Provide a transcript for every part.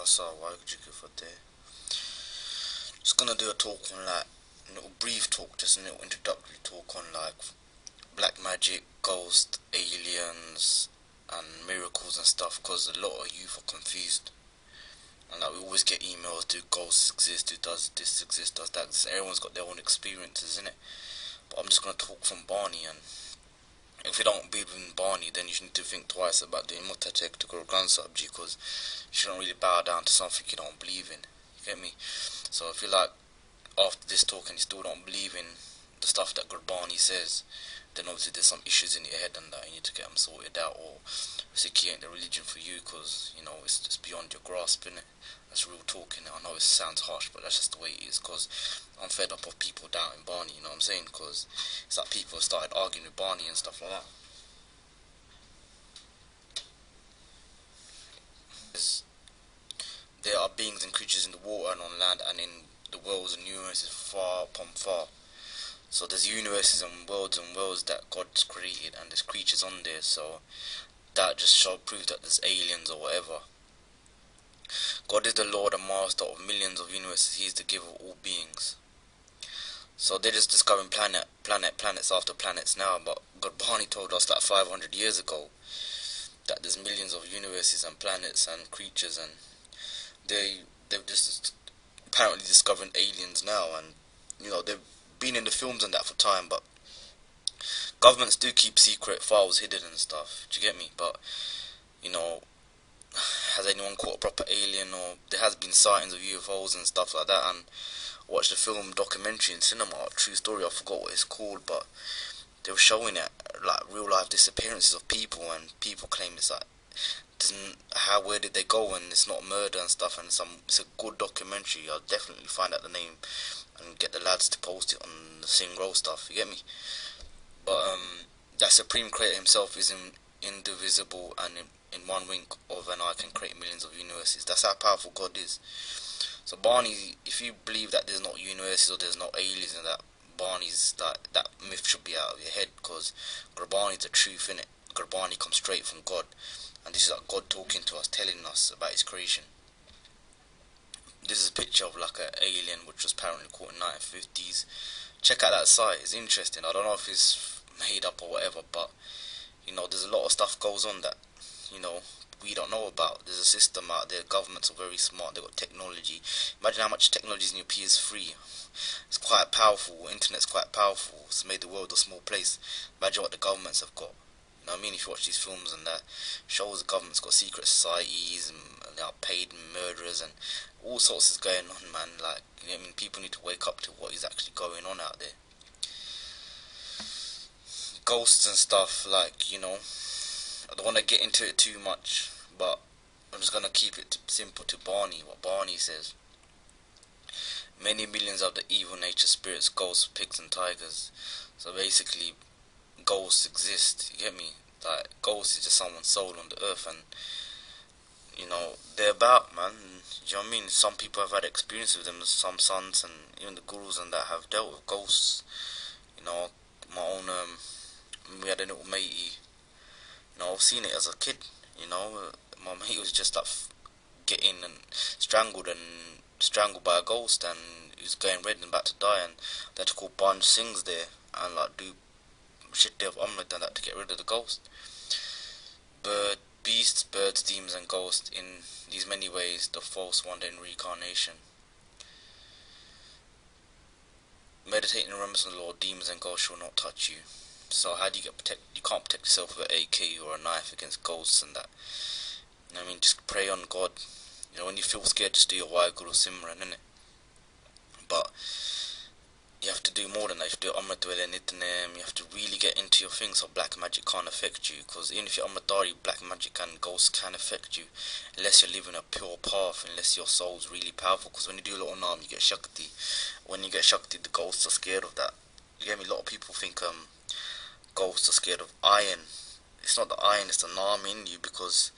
KHALSA, just gonna do a talk on like a little brief talk, just a little introductory talk on like black magic, ghost, aliens, and miracles and stuff. Because a lot of youth are confused, and like we always get emails: do ghosts exist? Do does this exist? Does that exist? Everyone's got their own experiences in it. But I'm just gonna talk from Barney, and if you don't believe in Barney, then you need to think twice about doing Mutatek to Gurgansabji, because you shouldn't really bow down to something you don't believe in. You get me? So if you like, after this talk and you still don't believe in the stuff that Gurbani says, then obviously there's some issues in your head and that you need to get them sorted out, or Sikhi ain't the religion for you, because, you know, it's just beyond your grasp, innit? That's real talk, innit? I know it sounds harsh, but that's just the way it is, because I'm fed up of people doubting Barney, you know what I'm saying? Because it's like people have started arguing with Barney and stuff like that. There are beings and creatures in the water and on land and in the worlds and universes far upon far. So there's universes and worlds that God's created, and there's creatures on there, so that just shall prove that there's aliens or whatever. God is the Lord and Master of millions of universes. He is the giver of all beings. So they're just discovering planets after planets now, but Gurbani told us that 500 years ago that there's millions of universes and planets and creatures, and they've just apparently discovering aliens now, and you know, they've been in the films and that for time, but governments do keep secret files hidden and stuff, do you get me? But, you know, has anyone caught a proper alien? Or there has been sightings of UFOs and stuff like that, and I watched the film documentary in cinema, true story, I forgot what it's called, but they were showing it, like real life disappearances of people, and people claim it's like, where did they go, and it's not murder and stuff, and it's a good documentary. I'll definitely find out the name and get the lads to post it on the Singhrow stuff, you get me? But that Supreme Creator himself is indivisible, and in one wink of an eye can create millions of universes. That's how powerful God is. So Barney, if you believe that there's not universes or there's no aliens and that, Barney's that myth should be out of your head, because Gurbani's the truth, innit? Gurbani comes straight from God, and this is like God talking to us, telling us about his creation. This is a picture of like an alien which was apparently caught in the 1950s. Check out that site, it's interesting. I don't know if it's made up or whatever, but you know, there's a lot of stuff goes on that, you know, we don't know about. There's a system out there, governments are very smart, they've got technology. Imagine how much technology is in your PS3. It's quite powerful, internet's quite powerful, it's made the world a small place. Imagine what the governments have got. You know what I mean? If you watch these films and that, shows the government's got secret societies, and they are paid murderers, and all sorts is going on, man. Like, you know what I mean? People need to wake up to what is actually going on out there. Ghosts and stuff, like, you know, I don't want to get into it too much, but I'm just going to keep it simple to Barney, what Barney says. Many millions of the evil nature spirits, ghosts, pigs and tigers. So basically, ghosts exist, you get me? Like, ghosts is just someone's soul on the earth, and you know, they're about, man. You know what I mean? Some people have had experience with them, some sons and even the gurus and that have dealt with ghosts. You know, my own, we had a little matey, you know, I've seen it as a kid, you know. My mate was just like getting and strangled by a ghost, and he was going red and about to die, and they had to call Banj Singhs there and like do shit of Amrit and that to get rid of the ghost. Beasts, birds, demons and ghosts, in these many ways, the false wonder in reincarnation. Meditate in remembrance of the Lord, demons and ghosts shall not touch you. So how do you get protected? You can't protect yourself with an AK or a knife against ghosts and that. You know what I mean? Just pray on God. You know, when you feel scared, just do your Waheguru Simran, innit? But you have to do more than that. You have to do Amritwele Nitnem. You have to really get into your thing so black magic can't affect you. Because even if you're Amritdhari, black magic and ghosts can affect you, unless you're living a pure path, unless your soul's really powerful. Because when you do a lot of Nam, you get Shakti. When you get Shakti, the ghosts are scared of that. You get me? A lot of people think ghosts are scared of iron. It's not the iron, it's the Nam in you, because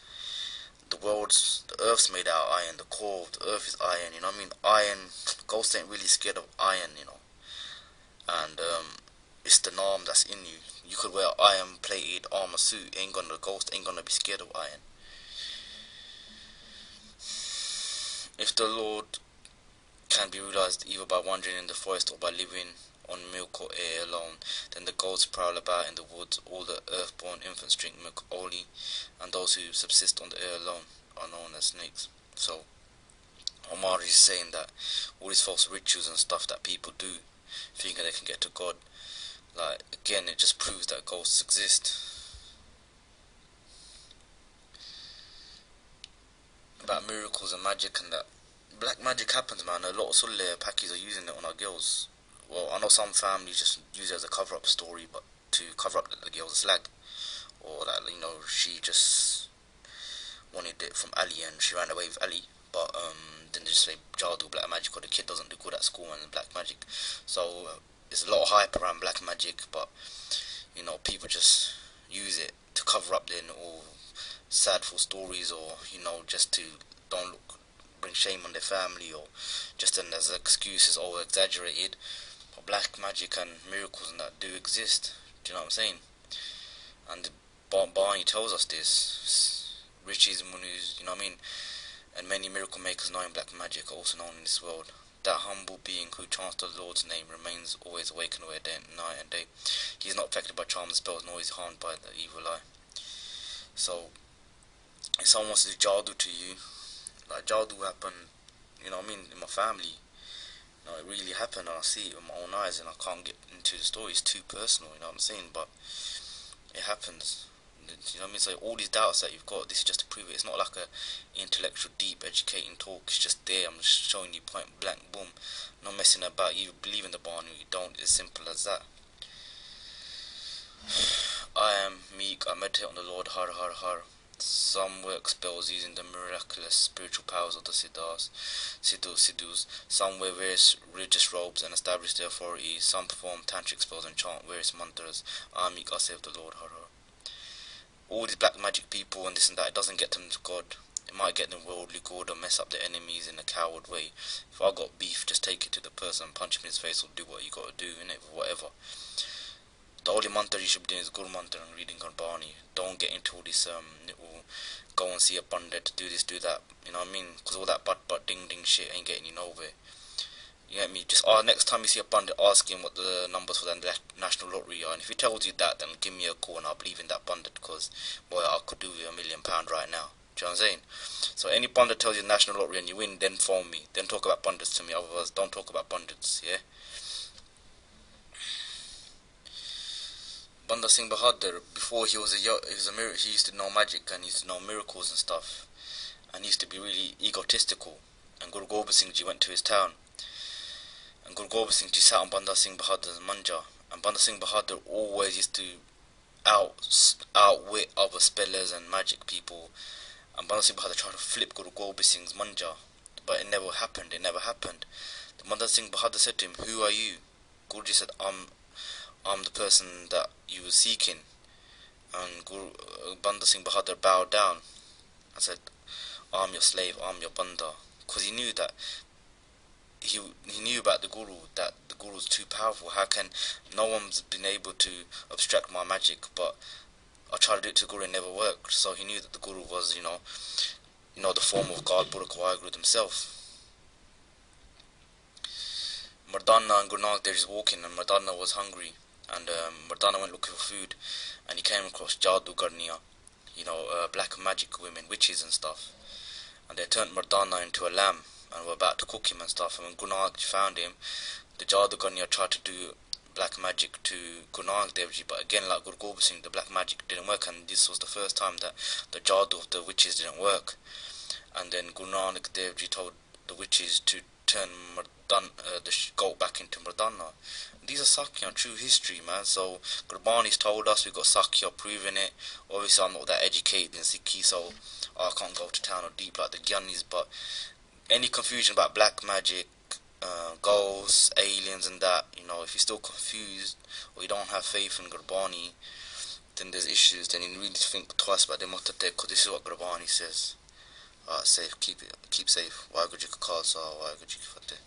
the earth's made out of iron. The core of the earth is iron, you know what I mean? Iron, ghosts ain't really scared of iron, you know. And it's the Nam that's in you. You could wear an iron plated armor suit, the ghost ain't gonna be scared of iron. if the Lord can be realized either by wandering in the forest or by living on milk or air alone, then the goats prowl about in the woods, all the earth-born infants drink milk only, and those who subsist on the air alone are known as snakes. So Omar is saying that all these false rituals and stuff that people do, thinking they can get to God, like, again, it just proves that ghosts exist. About miracles and magic and that. Black magic happens, man. A lot of Sulle Pakis are using it on our girls. Well, I know some families just use it as a cover-up story, but to cover up that the girl's a slag. Or that, you know, she just wanted it from Ali and she ran away with Ali. But then they just say Jadu black magic, or the kid doesn't do good at school and black magic. So there's a lot of hype around black magic, but you know, people just use it to cover up their little sadful stories, or you know, just to don't bring shame on their family, or just as excuses or exaggerated. But black magic and miracles and that do exist. Do you know what I'm saying? And Barney tells us this. Riches, Munus, you know what I mean? And many miracle makers knowing black magic are also known in this world. That humble being who chants the Lord's name remains always awake and aware night and day. He is not affected by charms and spells, nor is he harmed by the evil eye. So, if someone wants to do Jadu to you, like Jadu happened, you know what I mean, in my family. You know, it really happened, and I see it with my own eyes, and I can't get into the story, it's too personal, you know what I'm saying, but it happens. You know what I mean? So all these doubts that you've got, this is just to prove it. It's not like a intellectual, deep, educating talk. It's just there. I'm just showing you point blank, boom. Not messing about. You believe in the barn or you don't. It's simple as that. I am meek. I meditate on the Lord. Har har har. Some work spells using the miraculous spiritual powers of the Sidhus. Some wear various religious robes and establish their authority. Some perform tantric spells and chant various mantras. I am meek. I save the Lord. Har har. All these black magic people and this and that, it doesn't get them to God. It might get them worldly good or mess up their enemies in a coward way. If I got beef, just take it to the person, punch him in his face, or do what you gotta do, innit, whatever. The only mantra you should be doing is Guru mantra and reading Gurbani. Don't get into all this little go and see a pandit, do this, do that, you know what I mean? Because all that but ding ding shit ain't getting you nowhere. You get me? Just next time you see a pandit, ask him what the numbers for the national lottery are, and if he tells you that, then give me a call and I'll believe in that pandit, because boy, I could do with £1 million right now. Do you know what I'm saying? So any pandit tells you national lottery and you win, then phone me. Then talk about pandits to me. Otherwise, don't talk about pandits. Yeah. Banda Singh Bahadur, before he was he used to know magic and he used to know miracles and stuff, and he used to be really egotistical. And Guru Gobind Singh Ji went to his town. And Guru Gobind Singh Ji sat on Banda Singh Bahadur's manja, and Banda Singh Bahadur always used to outwit other spellers and magic people, and Banda Singh Bahadur tried to flip Guru Gobind Singh's manja, but it never happened. The Banda Singh Bahadur said to him, "Who are you?" Guruji said, I'm the person that you were seeking." And Banda Singh Bahadur bowed down and said, "I'm your slave, I'm your Banda," because he knew that he knew about the Guru, that the Guru is too powerful. How can no one's been able to obstruct my magic? But I tried to do it to the Guru and it never worked. So he knew that the Guru was, you know, the form of God, Buddha Waheguru himself. Mardana and Guru Nanak, they're just walking, and Mardana was hungry, and Mardana went looking for food, and he came across Jadu Garniya, you know, black magic women, witches and stuff, and they turned Mardana into a lamb and were about to cook him and stuff. And when Guru Nanak found him, the Jadu Garniya tried to do black magic to Guru Nanak Dev Ji, but again, like Guru Gobind Singh, the black magic didn't work, and this was the first time that the Jadu of the witches didn't work. And then Guru Nanak Dev Ji told the witches to turn the goat back into Mardana. These are Sakya, true history, man. So Gurbani's told us, we've got Sakya proving it. Obviously I'm not that educated in Sikhi, so I can't go to town or deep like the Gyanis, but any confusion about black magic, ghosts, aliens and that, you know, if you're still confused or you don't have faith in Gurbani, then there's issues. Then you really need to think twice about the Mutatek, because this is what Gurbani says. Safe, keep safe. Waheguru Ji Ka Khalsa, Waheguru Ji Ki Fateh.